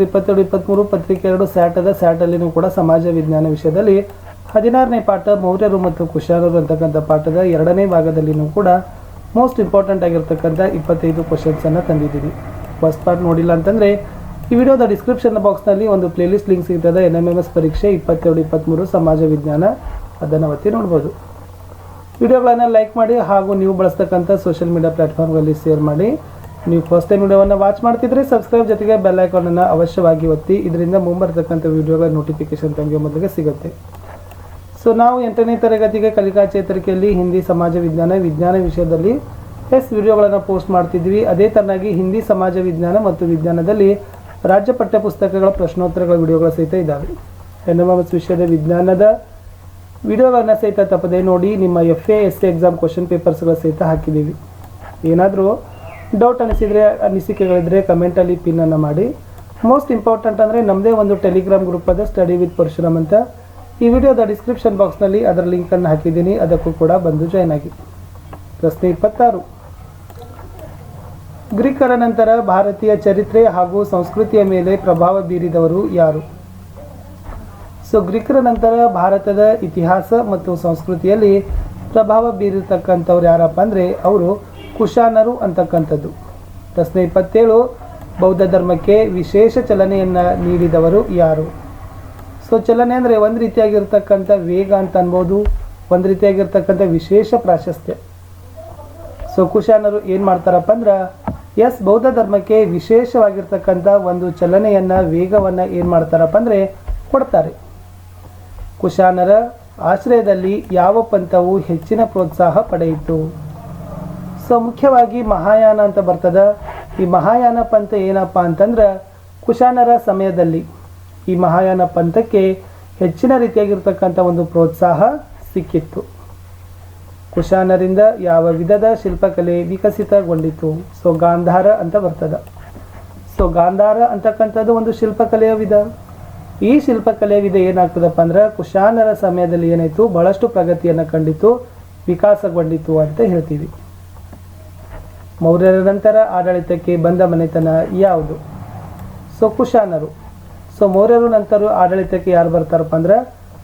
22-23 ಪತ್ರಿಕೆ 2 ಸ್ಯಾಟಲ್ಲಿನೂ ಕೂಡ ಸಮಾಜ ವಿಜ್ಞಾನ ವಿಷಯದಲ್ಲಿ 16ನೇ ಪಾಠ ಮೌರ್ಯರು ಮತ್ತು ಕುಶಾನರು ಅಂತಕ್ಕಂಥ ಪಾಠದ 2ನೇ ಭಾಗದಲ್ಲಿನೂ ಕೂಡ ಮೋಸ್ಟ್ ಇಂಪಾರ್ಟೆಂಟ್ ಆಗಿರ್ತಕ್ಕಂಥ 25 ಕ್ವಶನ್ಸನ್ನು ತಂದಿದ್ದೀವಿ. ಫಸ್ಟ್ ಪಾರ್ಟ್ ನೋಡಿಲ್ಲ ಅಂತಂದರೆ ಈ ವಿಡಿಯೋದ ಡಿಸ್ಕ್ರಿಪ್ಷನ್ ಬಾಕ್ಸ್ನಲ್ಲಿ ಒಂದು ಪ್ಲೇಲಿಸ್ಟ್ ಲಿಂಕ್ ಸಿಗ್ತದೆ. NMMS ಪರೀಕ್ಷೆ 22-23 ಸಮಾಜ ವಿಜ್ಞಾನ, ಅದನ್ನು ಒತ್ತಿ ನೋಡ್ಬೋದು. ವಿಡಿಯೋಗಳನ್ನು ಲೈಕ್ ಮಾಡಿ ಹಾಗೂ ನೀವು ಬಳಸ್ತಕ್ಕಂಥ ಸೋಷಿಯಲ್ ಮೀಡಿಯಾ ಪ್ಲಾಟ್ಫಾರ್ಮ್ಗಳಲ್ಲಿ ಶೇರ್ ಮಾಡಿ. ನೀವು ಫಸ್ಟ್ ಟೈಮ್ ವಿಡಿಯೋವನ್ನು ವಾಚ್ ಮಾಡ್ತಿದ್ರೆ ಸಬ್ಸ್ಕ್ರೈಬ್ ಜೊತೆಗೆ ಬೆಲ್ ಐಕಾನನ್ನು ಅವಶ್ಯವಾಗಿ ಒತ್ತಿ. ಇದರಿಂದ ಮುಂಬರ್ತಕ್ಕಂಥ ವಿಡಿಯೋಗಳ ನೋಟಿಫಿಕೇಶನ್ ತಮಗೆ ಮೊದಲಿಗೆ ಸಿಗುತ್ತೆ. ಸೊ ನಾವು 8ನೇ ತರಗತಿಗೆ ಕಲಿಕಾ ಚೇತರಿಕೆಯಲ್ಲಿ ಹಿಂದಿ ಸಮಾಜ ವಿಜ್ಞಾನ ವಿಷಯದಲ್ಲಿ ವಿಡಿಯೋಗಳನ್ನು ಪೋಸ್ಟ್ ಮಾಡ್ತಿದ್ವಿ. ಅದೇ ತರನಾಗಿ ಹಿಂದಿ ಸಮಾಜ ವಿಜ್ಞಾನ ಮತ್ತು ವಿಜ್ಞಾನದಲ್ಲಿ ರಾಜ್ಯ ಪಠ್ಯ ಪುಸ್ತಕಗಳ ಪ್ರಶ್ನೋತ್ತರಗಳ ವಿಡಿಯೋಗಳು ಸಹಿತ ಇದ್ದಾವೆ. NMMS ವಿಷಯದ ವಿಜ್ಞಾನದ ವಿಡಿಯೋಗಳನ್ನು ಸಹಿತ ತಪ್ಪದೆ ನೋಡಿ. ನಿಮ್ಮ FA SA ಎಕ್ಸಾಮ್ ಕ್ವಶನ್ ಪೇಪರ್ಸ್ಗಳ ಸಹಿತ ಹಾಕಿದ್ದೀವಿ. ಏನಾದರೂ ಡೌಟ್ ಅನಿಸಿಕೆಗಳಿದ್ದರೆ ಕಮೆಂಟಲ್ಲಿ ಪಿನ್ನನ್ನು ಮಾಡಿ. ಮೋಸ್ಟ್ ಇಂಪಾರ್ಟೆಂಟ್ ಅಂದರೆ ನಮ್ಮದೇ ಒಂದು ಟೆಲಿಗ್ರಾಮ್ ಗ್ರೂಪ್ ಅದ ಸ್ಟಡಿ ವಿತ್ ಪರಶುರಾಮ್ ಅಂತ. ಈ ವಿಡಿಯೋದ ಡಿಸ್ಕ್ರಿಪ್ಷನ್ ಬಾಕ್ಸ್ನಲ್ಲಿ ಅದರ ಲಿಂಕನ್ನು ಹಾಕಿದ್ದೀನಿ, ಅದಕ್ಕೂ ಕೂಡ ಬಂದು ಜಾಯ್ನ್ ಆಗಿ. ಪ್ರಶ್ನೆ 26. ಗ್ರೀಕರ ನಂತರ ಭಾರತೀಯ ಚರಿತ್ರೆ ಹಾಗೂ ಸಂಸ್ಕೃತಿಯ ಮೇಲೆ ಪ್ರಭಾವ ಬೀರಿದವರು ಯಾರು? ಸೊ ಗ್ರೀಕರ ನಂತರ ಭಾರತದ ಇತಿಹಾಸ ಮತ್ತು ಸಂಸ್ಕೃತಿಯಲ್ಲಿ ಪ್ರಭಾವ ಬೀರಿರ್ತಕ್ಕಂಥವ್ರು ಯಾರಪ್ಪ ಅಂದರೆ ಅವರು ಕುಶಾನರು ಅಂತಕ್ಕಂಥದ್ದು. ಪ್ರಶ್ನೆ 27. ಬೌದ್ಧ ಧರ್ಮಕ್ಕೆ ವಿಶೇಷ ಚಲನೆಯನ್ನು ನೀಡಿದವರು ಯಾರು? ಸೊ ಚಲನೆ ಅಂದರೆ ಒಂದು ರೀತಿಯಾಗಿರ್ತಕ್ಕಂಥ ವೇಗ ಅಂತ ಅನ್ಬೋದು, ಒಂದು ರೀತಿಯಾಗಿರ್ತಕ್ಕಂಥ ವಿಶೇಷ ಪ್ರಾಶಸ್ತ್ಯ. ಸೊ ಕುಶಾನರು ಏನು ಮಾಡ್ತಾರಪ್ಪ ಅಂದ್ರೆ ಬೌದ್ಧ ಧರ್ಮಕ್ಕೆ ವಿಶೇಷವಾಗಿರ್ತಕ್ಕಂಥ ಒಂದು ಚಲನೆಯನ್ನು, ವೇಗವನ್ನು ಏನು ಮಾಡ್ತಾರಪ್ಪ ಅಂದರೆ ಕೊಡ್ತಾರೆ. ಕುಶಾನರ ಆಶ್ರಯದಲ್ಲಿ ಯಾವ ಪಂಥವು ಹೆಚ್ಚಿನ ಪ್ರೋತ್ಸಾಹ ಪಡೆಯಿತು? ಸೊ ಮುಖ್ಯವಾಗಿ ಮಹಾಯಾನ ಅಂತ ಬರ್ತದೆ. ಈ ಮಹಾಯಾನ ಪಂಥ ಏನಪ್ಪ ಅಂತಂದ್ರೆ ಕುಶಾನರ ಸಮಯದಲ್ಲಿ ಈ ಮಹಾಯಾನ ಪಂಥಕ್ಕೆ ಹೆಚ್ಚಿನ ರೀತಿಯಾಗಿರ್ತಕ್ಕಂಥ ಒಂದು ಪ್ರೋತ್ಸಾಹ ಸಿಕ್ಕಿತ್ತು. ಕುಶಾನರಿಂದ ಯಾವ ವಿಧದ ಶಿಲ್ಪಕಲೆ ವಿಕಸಿತಗೊಂಡಿತು? ಸೊ ಗಾಂಧಾರ ಅಂತ ಬರ್ತದೆ. ಸೊ ಗಾಂಧಾರ ಅಂತಕ್ಕಂಥದ್ದು ಒಂದು ಶಿಲ್ಪಕಲೆಯ ವಿಧ. ಈ ಶಿಲ್ಪಕಲೆಯ ವಿಧ ಏನಾಗ್ತದಪ್ಪ ಅಂದ್ರೆ ಕುಶಾನರ ಸಮಯದಲ್ಲಿ ಏನಾಯಿತು, ಬಹಳಷ್ಟು ಪ್ರಗತಿಯನ್ನು ಕಂಡಿತು, ವಿಕಾಸಗೊಂಡಿತು ಅಂತ ಹೇಳ್ತೀವಿ. ಮೌರ್ಯರ ನಂತರ ಆಡಳಿತಕ್ಕೆ ಬಂದ ಮನೆತನ ಯಾವುದು? ಸೊ ಕುಶಾನರು. ಸೊ ಮೌರ್ಯರು ನಂತರ ಆಡಳಿತಕ್ಕೆ ಯಾರು ಬರ್ತಾರಪ್ಪ ಅಂದ್ರೆ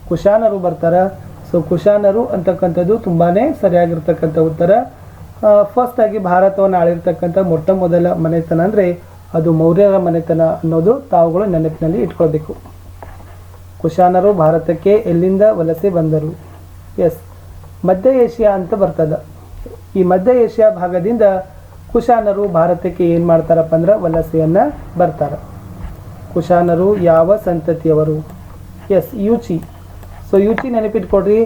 ಕುಶಾನರು ಬರ್ತಾರೆ. ಸೊ ಕುಶಾನರು ಅಂತಕ್ಕಂಥದ್ದು ತುಂಬಾ ಸರಿಯಾಗಿರ್ತಕ್ಕಂಥ ಉತ್ತರ. ಫಸ್ಟ್ ಆಗಿ ಭಾರತವನ್ನು ಆಳಿರ್ತಕ್ಕಂಥ ಮೊಟ್ಟ ಮೊದಲ ಮನೆತನ ಅಂದರೆ ಅದು ಮೌರ್ಯರ ಮನೆತನ ಅನ್ನೋದು ತಾವುಗಳು ನೆನಪಿನಲ್ಲಿ ಇಟ್ಕೊಳ್ಬೇಕು. ಕುಶಾನರು ಭಾರತಕ್ಕೆ ಎಲ್ಲಿಂದ ವಲಸೆ ಬಂದರು? ಮಧ್ಯ ಏಷ್ಯಾ ಅಂತ ಬರ್ತದೆ. ಈ ಮಧ್ಯ ಏಷ್ಯಾ ಭಾಗದಿಂದ ಕುಶಾನರು ಭಾರತಕ್ಕೆ ಏನು ಮಾಡ್ತಾರಪ್ಪ ಅಂದ್ರೆ ವಲಸೆಯನ್ನು ಬರ್ತಾರೆ. ಕುಶಾನರು ಯಾವ ಸಂತತಿಯವರು? ಯೂಚಿ. ಸೊ ಯೂಚಿ ನೆನಪಿಟ್ಕೊಡ್ರಿ.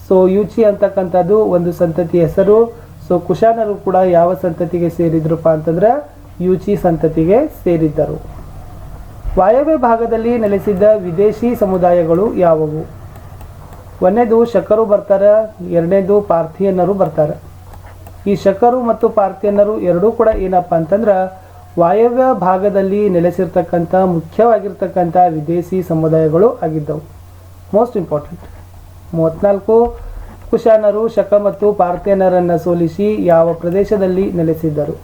ಸೊ ಯೂಚಿ ಅಂತಕ್ಕಂಥದ್ದು ಒಂದು ಸಂತತಿ ಹೆಸರು. ಸೊ ಕುಶಾನರು ಕೂಡ ಯಾವ ಸಂತತಿಗೆ ಸೇರಿದ್ರಪ್ಪ ಅಂತಂದ್ರೆ ಯೂಚಿ ಸಂತತಿಗೆ ಸೇರಿದ್ದರು. ವಾಯವ್ಯ ಭಾಗದಲ್ಲಿ ನೆಲೆಸಿದ್ದ ವಿದೇಶಿ ಸಮುದಾಯಗಳು ಯಾವುವು? ಒಂದನೇದು ಶಕರು ಬರ್ತಾರೆ, ಎರಡನೇದು ಪಾರ್ಥಿಯನ್ನರು ಬರ್ತಾರೆ. ಈ ಶಕರು ಮತ್ತು ಪಾರ್ಥಿಯನ್ನರು ಎರಡೂ ಕೂಡ ಏನಪ್ಪ ಅಂತಂದ್ರೆ ವಾಯವ್ಯ ಭಾಗದಲ್ಲಿ ನೆಲೆಸಿರ್ತಕ್ಕಂಥ ಮುಖ್ಯವಾಗಿರ್ತಕ್ಕಂಥ ವಿದೇಶಿ ಸಮುದಾಯಗಳು ಆಗಿದ್ದವು. Most important. 34. ಕುಶಾನರು ಶಕ ಮತ್ತು ಪಾರ್ಥಿಯನ್ನರನ್ನು ಸೋಲಿಸಿ ಯಾವ ಪ್ರದೇಶದಲ್ಲಿ ನೆಲೆಸಿದ್ದರು?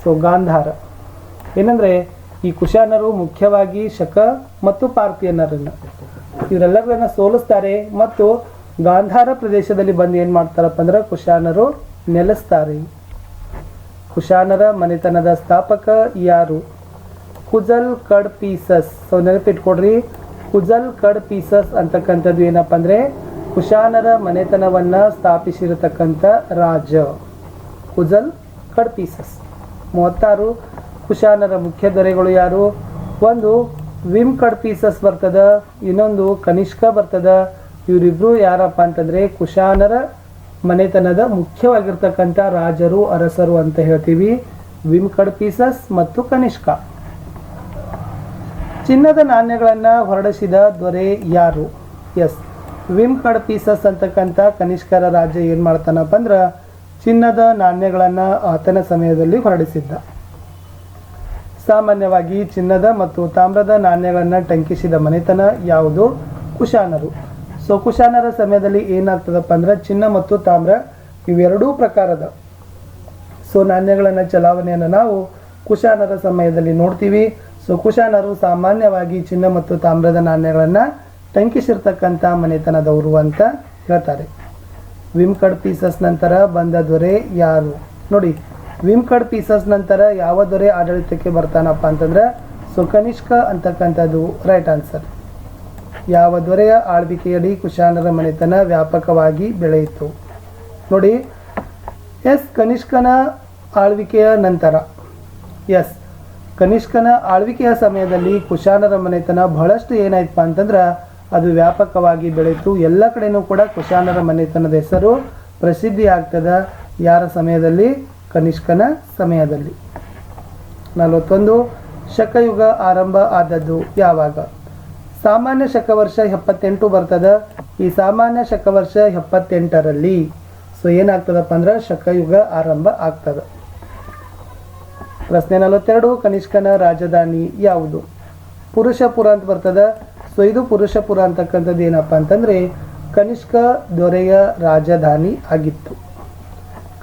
ಸೊ ಗಾಂಧಾರ. ಏನಂದರೆ ಈ ಕುಶಾನರು ಮುಖ್ಯವಾಗಿ ಶಕ ಮತ್ತು ಪಾರ್ಥಿಯನ್ನರನ್ನು ಇವರೆಲ್ಲರನ್ನ ಸೋಲಿಸ್ತಾರೆ ಮತ್ತು ಗಾಂಧಾರ ಪ್ರದೇಶದಲ್ಲಿ ಬಂದು ಏನು ಮಾಡ್ತಾರಪ್ಪ ಅಂದ್ರೆ ಕುಶಾನರು ನೆಲೆಸ್ತಾರೆ. ಕುಶಾನರ ಮನೆತನದ ಸ್ಥಾಪಕ ಯಾರು? ಕುಜಲ್ ಕಡ್ ಪೀಸಸ್. ಸೊ ನೆನಪಿಟ್ಕೊಡ್ರಿ, ಕುಜಲ್ ಕಡ್ ಪೀಸಸ್ ಅಂತಕ್ಕಂಥದ್ದು ಏನಪ್ಪ ಅಂದರೆ ಕುಶಾನರ ಮನೆತನವನ್ನು ಸ್ಥಾಪಿಸಿರತಕ್ಕಂಥ ರಾಜ ಕುಜಲ್ ಕಡ್ ಪೀಸಸ್. 36. ಕುಶಾನರ ಮುಖ್ಯ ದೊರೆಗಳು ಯಾರು? ಒಂದು ವಿಮ್ ಕಡ್ ಪೀಸಸ್ ಬರ್ತದ, ಇನ್ನೊಂದು ಕನಿಷ್ಕ ಬರ್ತದ. ಇವರಿಬ್ರು ಯಾರಪ್ಪ ಅಂತಂದರೆ ಕುಶಾನರ ಮನೆತನದ ಮುಖ್ಯವಾಗಿರ್ತಕ್ಕಂಥ ರಾಜರು, ಅರಸರು ಅಂತ ಹೇಳ್ತೀವಿ. ವಿಮ್ ಕಡ್ ಪೀಸಸ್ ಮತ್ತು ಕನಿಷ್ಕ. ಚಿನ್ನದ ನಾಣ್ಯಗಳನ್ನು ಹೊರಡಿಸಿದ ದೊರೆ ಯಾರು? ವಿಮ್ ಕಡ್ ಪೀಸಸ್ ಅಂತಕ್ಕಂಥ ಕನಿಷ್ಕರ ರಾಜ ಏನು ಮಾಡ್ತಾನಪ್ಪ ಅಂದ್ರೆ ಚಿನ್ನದ ನಾಣ್ಯಗಳನ್ನು ಆತನ ಸಮಯದಲ್ಲಿ ಹೊರಡಿಸಿದ್ದ. ಸಾಮಾನ್ಯವಾಗಿ ಚಿನ್ನದ ಮತ್ತು ತಾಮ್ರದ ನಾಣ್ಯಗಳನ್ನು ಟಂಕಿಸಿದ ಮನೆತನ ಯಾವುದು? ಕುಶಾನರು. ಸೊ ಕುಶಾನರ ಸಮಯದಲ್ಲಿ ಏನಾಗ್ತದಪ್ಪ ಅಂದ್ರೆ ಚಿನ್ನ ಮತ್ತು ತಾಮ್ರ ಇವೆರಡೂ ಪ್ರಕಾರದ ಸೊ ನಾಣ್ಯಗಳನ್ನು ಚಲಾವಣೆಯನ್ನು ನಾವು ಕುಶಾನರ ಸಮಯದಲ್ಲಿ ನೋಡ್ತೀವಿ. ಸೊ ಕುಶಾನರು ಸಾಮಾನ್ಯವಾಗಿ ಚಿನ್ನ ಮತ್ತು ತಾಮ್ರದ ನಾಣ್ಯಗಳನ್ನು ಟಂಕಿಸಿರ್ತಕ್ಕಂಥ ಮನೆತನದವರು ಅಂತ ಹೇಳ್ತಾರೆ. ವಿಮ್ಕಡ್ ಪೀಸಸ್ ನಂತರ ಬಂದ ದೊರೆ ಯಾರು? ನೋಡಿ, ವಿಮ್ಕಡ್ ಪೀಸಸ್ ನಂತರ ಯಾವ ದೊರೆ ಆಡಳಿತಕ್ಕೆ ಬರ್ತಾನಪ್ಪ ಅಂತಂದ್ರೆ ಸೊ ಕನಿಷ್ಕ ಅಂತಕ್ಕಂಥದ್ದು ರೈಟ್ ಆನ್ಸರ್. ಯಾವ ದೊರೆಯ ಆಳ್ವಿಕೆಯಡಿ ಕುಶಾನರ ಮನೆತನ ವ್ಯಾಪಕವಾಗಿ ಬೆಳೆಯಿತು? ನೋಡಿ, ಎಸ್ ಕನಿಷ್ಕನ ಆಳ್ವಿಕೆಯ ನಂತರ, ಎಸ್ ಕನಿಷ್ಕನ ಆಳ್ವಿಕೆಯ ಸಮಯದಲ್ಲಿ ಕುಶಾನರ ಮನೆತನ ಬಹಳಷ್ಟು ಏನಾಯ್ತಪ್ಪ ಅಂತಂದ್ರೆ ಅದು ವ್ಯಾಪಕವಾಗಿ ಬೆಳೆಯಿತು. ಎಲ್ಲ ಕಡೆನೂ ಕೂಡ ಕುಶಾನರ ಮನೆತನದ ಹೆಸರು ಪ್ರಸಿದ್ಧಿ ಆಗ್ತದೆ. ಯಾರ ಸಮಯದಲ್ಲಿ? ಕನಿಷ್ಕನ ಸಮಯದಲ್ಲಿ. 41 ಶಕಯುಗ ಆರಂಭ ಆದದ್ದು ಯಾವಾಗ? ಸಾಮಾನ್ಯ ಶಕವರ್ಷ 78 ಬರ್ತದೆ. ಈ ಸಾಮಾನ್ಯ ಶಕವರ್ಷ 78ರಲ್ಲಿ ಸೊ ಏನಾಗ್ತದಪ್ಪ ಅಂದ್ರೆ ಶಕಯುಗ ಆರಂಭ ಆಗ್ತದೆ. ಪ್ರಶ್ನೆ 42 ಕನಿಷ್ಕನ ರಾಜಧಾನಿ ಯಾವುದು? ಪುರುಷಪುರ ಅಂತ ಬರ್ತದೆ. ಸೊ ಇದು ಪುರುಷಪುರ ಅಂತಕ್ಕಂಥದ್ದು ಏನಪ್ಪ ಅಂತಂದರೆ ಕನಿಷ್ಕ ದೊರೆಯ ರಾಜಧಾನಿ ಆಗಿತ್ತು.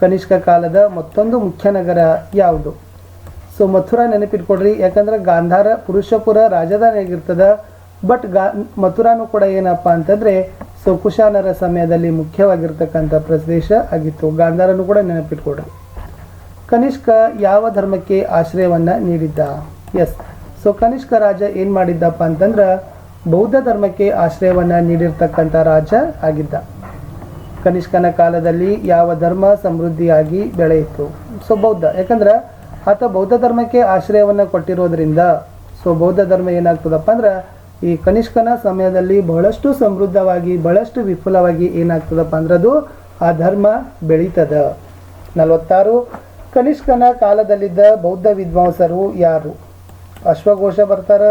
ಕನಿಷ್ಕ ಕಾಲದ ಮತ್ತೊಂದು ಮುಖ್ಯ ನಗರ ಯಾವುದು? ಸೊ ಮಥುರಾ ನೆನಪಿಟ್ಕೊಡ್ರಿ, ಯಾಕಂದ್ರೆ ಗಾಂಧಾರ ಪುರುಷಪುರ ರಾಜಧಾನಿ ಆಗಿರ್ತದೆ. ಬಟ್ ಮಥುರಾನು ಕೂಡ ಏನಪ್ಪ ಅಂತಂದರೆ ಸೊ ಕುಶಾನರ ಸಮಯದಲ್ಲಿ ಮುಖ್ಯವಾಗಿರ್ತಕ್ಕಂಥ ಪ್ರದೇಶ ಆಗಿತ್ತು. ಗಾಂಧಾರನು ಕೂಡ ನೆನಪಿಟ್ಕೊಡ್ರಿ. ಕನಿಷ್ಕ ಯಾವ ಧರ್ಮಕ್ಕೆ ಆಶ್ರಯವನ್ನು ನೀಡಿದ್ದ? ಎಸ್, ಸೊ ಕನಿಷ್ಕ ರಾಜ ಏನು ಮಾಡಿದ್ದಪ್ಪ ಅಂತಂದ್ರೆ ಬೌದ್ಧ ಧರ್ಮಕ್ಕೆ ಆಶ್ರಯವನ್ನು ನೀಡಿರ್ತಕ್ಕಂಥ ರಾಜ ಆಗಿದ್ದ. ಕನಿಷ್ಕನ ಕಾಲದಲ್ಲಿ ಯಾವ ಧರ್ಮ ಸಮೃದ್ಧಿಯಾಗಿ ಬೆಳೆಯಿತು? ಸೊ ಬೌದ್ಧ, ಯಾಕಂದ್ರೆ ಆತ ಬೌದ್ಧ ಧರ್ಮಕ್ಕೆ ಆಶ್ರಯವನ್ನು ಕೊಟ್ಟಿರೋದ್ರಿಂದ ಸೊ ಬೌದ್ಧ ಧರ್ಮ ಏನಾಗ್ತದಪ್ಪ ಅಂದ್ರೆ ಈ ಕನಿಷ್ಕನ ಸಮಯದಲ್ಲಿ ಬಹಳಷ್ಟು ಸಮೃದ್ಧವಾಗಿ ಬಹಳಷ್ಟು ವಿಪುಲವಾಗಿ ಏನಾಗ್ತದಪ್ಪ ಅಂದ್ರೆ ಅದು ಆ ಧರ್ಮ ಬೆಳೀತದ. 46 ಕನಿಷ್ಕನ ಕಾಲದಲ್ಲಿದ್ದ ಬೌದ್ಧ ವಿದ್ವಾಂಸರು ಯಾರು? ಅಶ್ವಘೋಷ ಬರ್ತಾರ,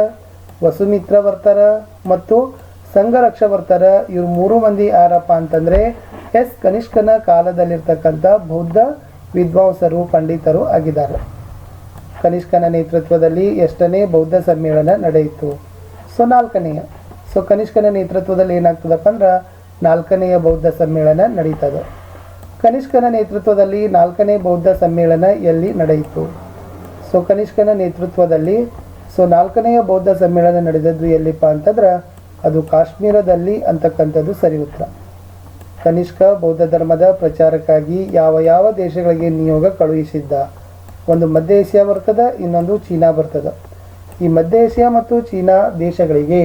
ವಸುಮಿತ್ರ ಬರ್ತಾರ ಮತ್ತು ಸಂಘರಕ್ಷ ಬರ್ತಾರ. ಇವ್ರು 3 ಮಂದಿ ಯಾರಪ್ಪ ಅಂತಂದರೆ ಎಸ್ ಕನಿಷ್ಕನ ಕಾಲದಲ್ಲಿರ್ತಕ್ಕಂಥ ಬೌದ್ಧ ವಿದ್ವಾಂಸರು ಪಂಡಿತರು ಆಗಿದ್ದಾರೆ. ಕನಿಷ್ಕನ ನೇತೃತ್ವದಲ್ಲಿ ಎಷ್ಟನೇ ಬೌದ್ಧ ಸಮ್ಮೇಳನ ನಡೆಯಿತು? ಸೊ 4ನೇಯ. ಸೊ ಕನಿಷ್ಕನ ನೇತೃತ್ವದಲ್ಲಿ ಏನಾಗ್ತದಪ್ಪ ಅಂದ್ರೆ 4ನೇಯ ಬೌದ್ಧ ಸಮ್ಮೇಳನ ನಡೀತದೆ. ಕನಿಷ್ಕನ ನೇತೃತ್ವದಲ್ಲಿ 4ನೇ ಬೌದ್ಧ ಸಮ್ಮೇಳನ ಎಲ್ಲಿ ನಡೆಯಿತು? ಸೊ ಕನಿಷ್ಕನ ನೇತೃತ್ವದಲ್ಲಿ ಸೊ 4ನೇಯ ಬೌದ್ಧ ಸಮ್ಮೇಳನ ನಡೆದದ್ದು ಎಲ್ಲಿಪ್ಪ ಅಂತಂದ್ರೆ ಅದು ಕಾಶ್ಮೀರದಲ್ಲಿ ಅಂತಕ್ಕಂಥದ್ದು ಸರಿ ಉತ್ತರ. ಕನಿಷ್ಕ ಬೌದ್ಧ ಧರ್ಮದ ಪ್ರಚಾರಕ್ಕಾಗಿ ಯಾವ ಯಾವ ದೇಶಗಳಿಗೆ ನಿಯೋಗ ಕಳುಹಿಸಿದ್ದ? ಒಂದು ಮಧ್ಯ ಏಷ್ಯಾ ಬರ್ತದೆ, ಇನ್ನೊಂದು ಚೀನಾ ಬರ್ತದೆ. ಈ ಮಧ್ಯ ಏಷ್ಯಾ ಮತ್ತು ಚೀನಾ ದೇಶಗಳಿಗೆ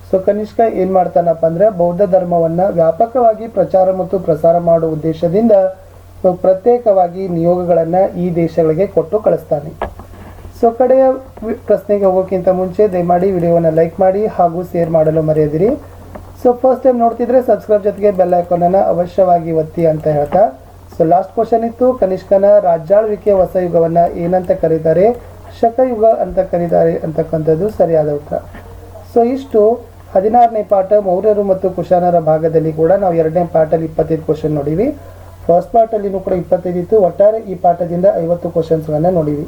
ಸೊ ಕನಿಷ್ಕ ಏನು ಮಾಡ್ತಾನಪ್ಪ ಅಂದರೆ ಬೌದ್ಧ ಧರ್ಮವನ್ನು ವ್ಯಾಪಕವಾಗಿ ಪ್ರಚಾರ ಮತ್ತು ಪ್ರಸಾರ ಮಾಡುವ ಉದ್ದೇಶದಿಂದ ಸೊ ಪ್ರತ್ಯೇಕವಾಗಿ ನಿಯೋಗಗಳನ್ನು ಈ ದೇಶಗಳಿಗೆ ಕೊಟ್ಟು ಕಳಿಸ್ತಾನೆ. ಸೊ ಕಡೆಯ ಪ್ರಶ್ನೆಗೆ ಹೋಗೋಕ್ಕಿಂತ ಮುಂಚೆ ದಯಮಾಡಿ ವಿಡಿಯೋವನ್ನು ಲೈಕ್ ಮಾಡಿ ಹಾಗೂ ಶೇರ್ ಮಾಡಲು ಮರೆಯದಿರಿ. ಸೊ ಫಸ್ಟ್ ಟೈಮ್ ನೋಡ್ತಿದ್ರೆ ಸಬ್ಸ್ಕ್ರೈಬ್ ಜೊತೆಗೆ ಬೆಲ್ ಐಕಾನನ್ನು ಅವಶ್ಯವಾಗಿ ಒತ್ತಿ ಅಂತ ಹೇಳ್ತಾ ಸೊ ಲಾಸ್ಟ್ ಕ್ವಶನ್ ಇತ್ತು, ಕನಿಷ್ಕನ ರಾಜ್ಯಾಳ್ವಿಕೆಯ ಹೊಸ ಯುಗವನ್ನು ಏನಂತ ಕರೀತಾರೆ? ಶಕಯುಗ ಅಂತ ಕರೀತಾರೆ ಅಂತಕ್ಕಂಥದ್ದು ಸರಿಯಾದ ಉತ್ತರ. ಸೊ ಇಷ್ಟು 16ನೇ ಪಾಠ ಮೌರ್ಯರು ಮತ್ತು ಕುಶಾನರ ಭಾಗದಲ್ಲಿ ಕೂಡ ನಾವು 2ನೇ ಪಾಠಲ್ಲಿ 25 ಕ್ವಶನ್ ನೋಡಿವಿ. ಫಸ್ಟ್ ಪಾರ್ಟಲ್ಲಿನೂ ಕೂಡ 25 ಇತ್ತು. ಒಟ್ಟಾರೆ ಈ ಪಾಠದಿಂದ 50 ಕ್ವಶನ್ಸ್ಗಳನ್ನು ನೋಡಿವಿ.